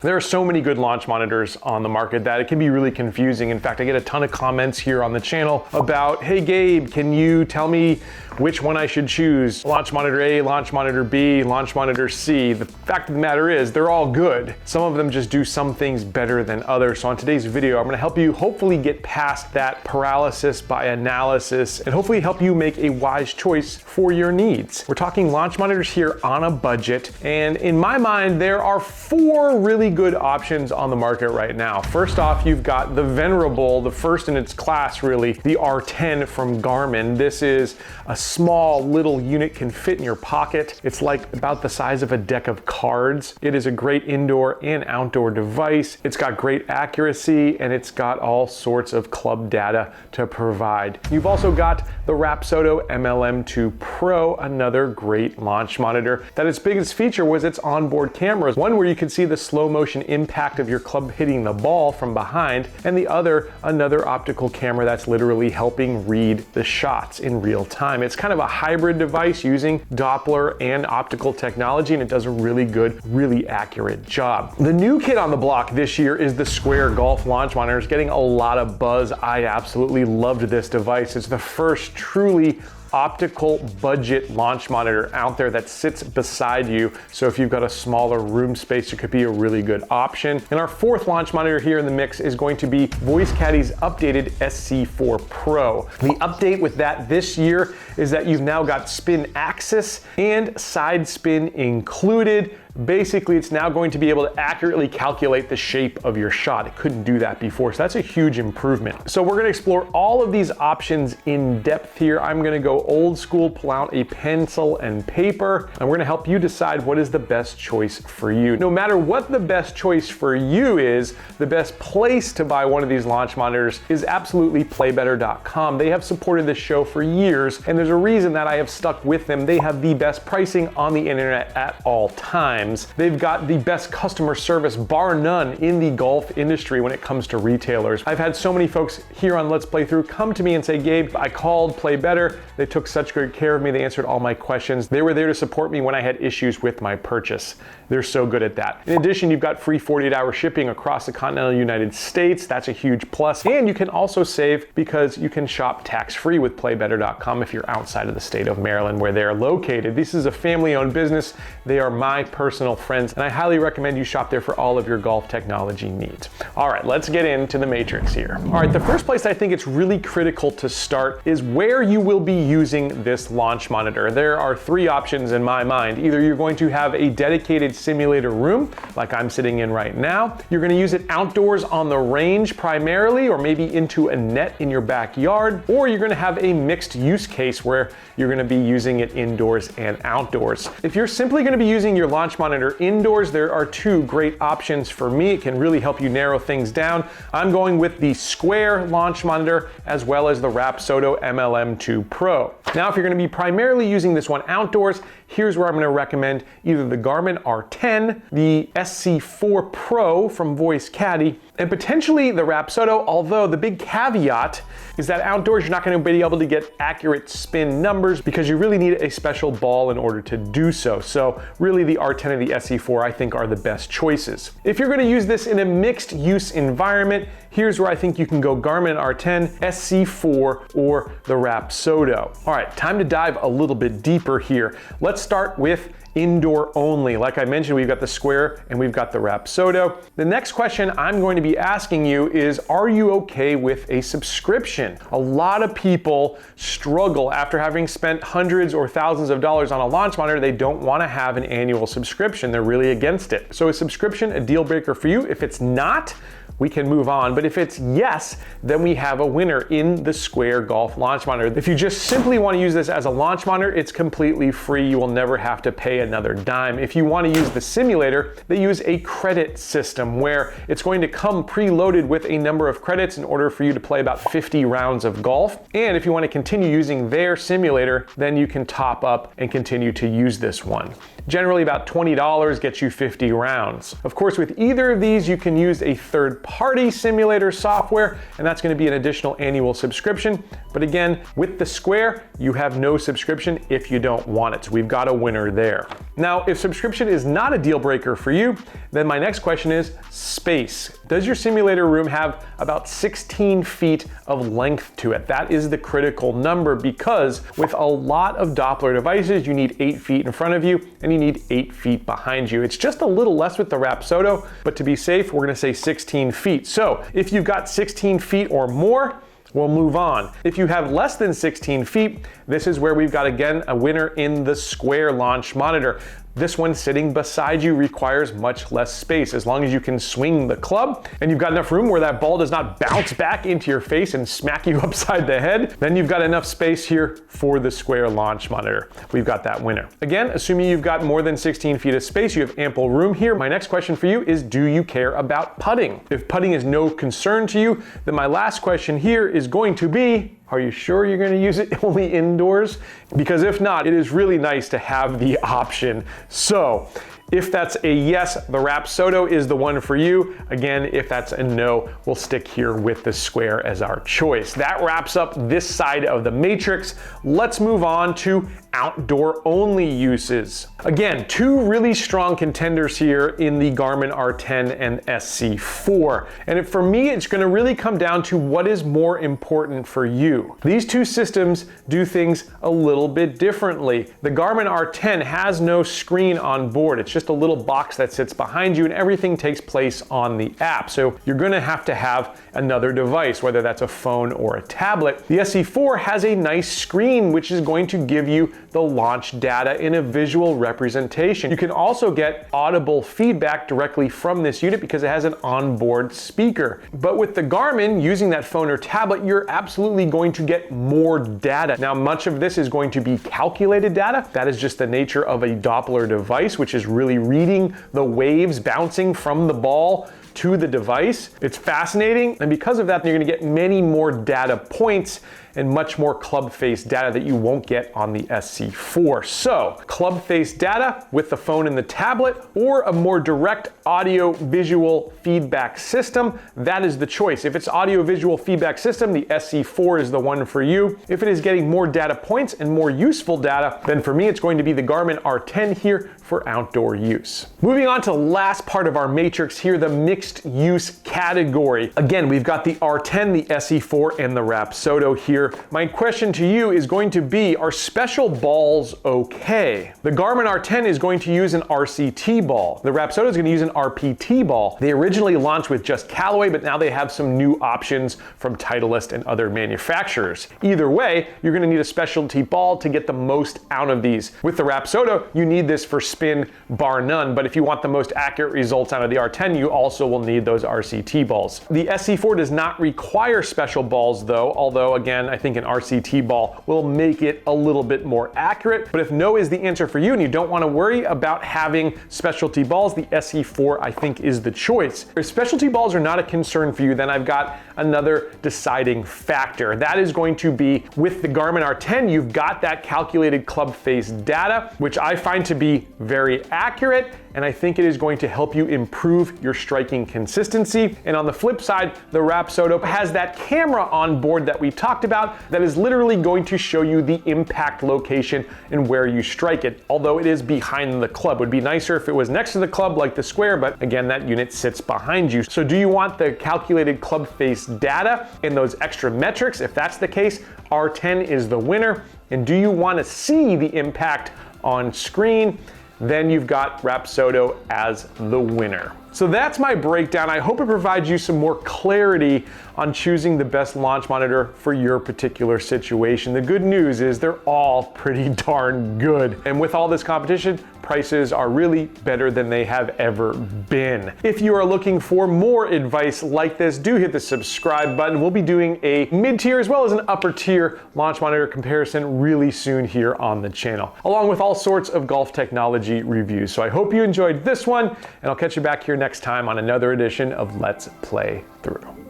There are so many good launch monitors on the market that it can be really confusing. In fact, I get a ton of comments here on the channel about, hey Gabe, can you tell me which one I should choose? Launch monitor A, launch monitor B, launch monitor C. The fact of the matter is they're all good. Some of them just do some things better than others. So on today's video, I'm gonna help you hopefully get past that paralysis by analysis and hopefully help you make a wise choice for your needs. We're talking launch monitors here on a budget. And in my mind, there are four really good options on the market right now. First off, you've got the venerable, the first in its class really, the R10 from Garmin. This is a small little unit, can fit in your pocket. It's like about the size of a deck of cards. It is a great indoor and outdoor device. It's got great accuracy and it's got all sorts of club data to provide. You've also got the Rapsodo MLM2 Pro, another great launch monitor that its biggest feature was its onboard cameras. One where you can see the slow motion impact of your club hitting the ball from behind, and the other, another optical camera that's literally helping read the shots in real time. It's kind of a hybrid device using Doppler and optical technology, and it does a really good, really accurate job. The new kid on the block this year is the Square Golf launch monitor. It's getting a lot of buzz. I absolutely loved this device. It's the first truly optical budget launch monitor out there that sits beside you. So if you've got a smaller room space, it could be a really good option. And our fourth launch monitor here in the mix is going to be VoiceCaddie's updated SC4 Pro. The update with that this year is that you've now got spin axis and side spin included. Basically, it's now going to be able to accurately calculate the shape of your shot. It couldn't do that before, so that's a huge improvement. So we're gonna explore all of these options in depth here. I'm gonna go old school, pull out a pencil and paper, and we're gonna help you decide what is the best choice for you. No matter what the best choice for you is, the best place to buy one of these launch monitors is absolutely playbetter.com. They have supported this show for years, and there's a reason that I have stuck with them. They have the best pricing on the internet at all times. They've got the best customer service, bar none, in the golf industry when it comes to retailers. I've had so many folks here on Let's Play Through come to me and say, Gabe, I called Play Better. They took such good care of me. They answered all my questions. They were there to support me when I had issues with my purchase. They're so good at that. In addition, you've got free 48-hour shipping across the continental United States. That's a huge plus. And you can also save because you can shop tax-free with playbetter.com if you're outside of the state of Maryland where they're located. This is a family-owned business. They are my personal friends, and I highly recommend you shop there for all of your golf technology needs. All right, let's get into the matrix here. All right, the first place I think it's really critical to start is where you will be using this launch monitor. There are three options in my mind. Either you're going to have a dedicated simulator room, like I'm sitting in right now. You're gonna use it outdoors on the range primarily, or maybe into a net in your backyard, or you're gonna have a mixed use case where you're gonna be using it indoors and outdoors. If you're simply gonna be using your launch monitor indoors, there are two great options for me. It can really help you narrow things down. I'm going with the Square launch monitor as well as the Rapsodo MLM2 Pro. Now, if you're gonna be primarily using this one outdoors, here's where I'm gonna recommend either the Garmin R10, the SC4 Pro from VoiceCaddie, and potentially the Rapsodo, although the big caveat is that outdoors you're not gonna be able to get accurate spin numbers because you really need a special ball in order to do so. So really the R10 and the SC4 I think are the best choices. If you're gonna use this in a mixed use environment, here's where I think you can go Garmin R10, SC4, or the Rapsodo. All right, time to dive a little bit deeper here. Let's start with indoor only. Like I mentioned, we've got the Square and we've got the Rapsodo. The next question I'm going to be asking you is, are you okay with a subscription? A lot of people struggle after having spent hundreds or thousands of dollars on a launch monitor. They don't want to have an annual subscription. They're really against it. So is subscription a deal breaker for you? If it's not, we can move on. But if it's yes, then we have a winner in the Square Golf launch monitor. If you just simply want to use this as a launch monitor, it's completely free. You will never have to pay another dime. If you want to use the simulator, they use a credit system where it's going to come preloaded with a number of credits in order for you to play about 50 rounds of golf. And if you want to continue using their simulator, then you can top up and continue to use this one. Generally about $20 gets you 50 rounds. Of course, with either of these, you can use a third-party simulator software, and that's going to be an additional annual subscription. But again, with the Square, you have no subscription if you don't want it. So we've got a winner there. Now, if subscription is not a deal breaker for you, then my next question is space. Does your simulator room have about 16 feet of length to it? That is the critical number, because with a lot of Doppler devices, you need 8 feet in front of you and you need 8 feet behind you. It's just a little less with the Rapsodo, but to be safe, we're gonna say 16 feet. So if you've got 16 feet or more, we'll move on. If you have less than 16 feet, this is where we've got, again, a winner in the Square launch monitor. This one sitting beside you requires much less space. As long as you can swing the club and you've got enough room where that ball does not bounce back into your face and smack you upside the head, then you've got enough space here for the Square launch monitor. We've got that winner. Again, assuming you've got more than 16 feet of space, you have ample room here. My next question for you is, do you care about putting? If putting is no concern to you, then my last question here is going to be, are you sure you're going to use it only indoors? Because if not, it is really nice to have the option. So if that's a yes, the Rapsodo is the one for you. Again, if that's a no, we'll stick here with the Square as our choice. That wraps up this side of the matrix. Let's move on to outdoor only uses. Again, two really strong contenders here in the Garmin R10 and SC4. And for me, it's going to really come down to what is more important for you. These two systems do things a little bit differently. The Garmin R10 has no screen on board. It's just a little box that sits behind you and everything takes place on the app. So you're going to have another device, whether that's a phone or a tablet. The SC4 has a nice screen, which is going to give you the launch data in a visual representation. You can also get audible feedback directly from this unit because it has an onboard speaker. But with the Garmin, using that phone or tablet, you're absolutely going to get more data. Now, much of this is going to be calculated data. That is just the nature of a Doppler device, which is really reading the waves bouncing from the ball to the device. It's fascinating, and because of that, you're going to get many more data points and much more club face data that you won't get on the SC4. So, club face data with the phone and the tablet, or a more direct audio visual feedback system, that is the choice. If it's audio visual feedback system, the SC4 is the one for you. If it is getting more data points and more useful data, then for me it's going to be the Garmin R10 here for outdoor use. Moving on to the last part of our matrix here, the mixed use category. Again, we've got the R10, the SC4, and the Rapsodo here. My question to you is going to be, are special balls okay? The Garmin R10 is going to use an RCT ball. The Rapsodo is going to use an RPT ball. They originally launched with just Callaway, but now they have some new options from Titleist and other manufacturers. Either way, you're going to need a specialty ball to get the most out of these. With the Rapsodo, you need this for spin, bar none, but if you want the most accurate results out of the R10, you also will need those RCT balls. The SC4 does not require special balls though, although again, I think an RCT ball will make it a little bit more accurate. But if no is the answer for you and you don't want to worry about having specialty balls, the SC4 I think is the choice. If specialty balls are not a concern for you, then I've got another deciding factor. That is going to be with the Garmin R10, you've got that calculated club face data, which I find to be very accurate, and I think it is going to help you improve your striking consistency. And on the flip side, the Rapsodo has that camera on board that we talked about that is literally going to show you the impact location and where you strike it, although it is behind the club. It would be nicer if it was next to the club like the Square, but again, that unit sits behind you. So do you want the calculated club face data and those extra metrics? If that's the case, R10 is the winner. And do you want to see the impact on screen? Then you've got Rapsodo as the winner. So that's my breakdown. I hope it provides you some more clarity on choosing the best launch monitor for your particular situation. The good news is they're all pretty darn good. And with all this competition, prices are really better than they have ever been. If you are looking for more advice like this, do hit the subscribe button. We'll be doing a mid-tier as well as an upper tier launch monitor comparison really soon here on the channel, along with all sorts of golf technology reviews. So I hope you enjoyed this one, and I'll catch you back here next time on another edition of Let's Play Through.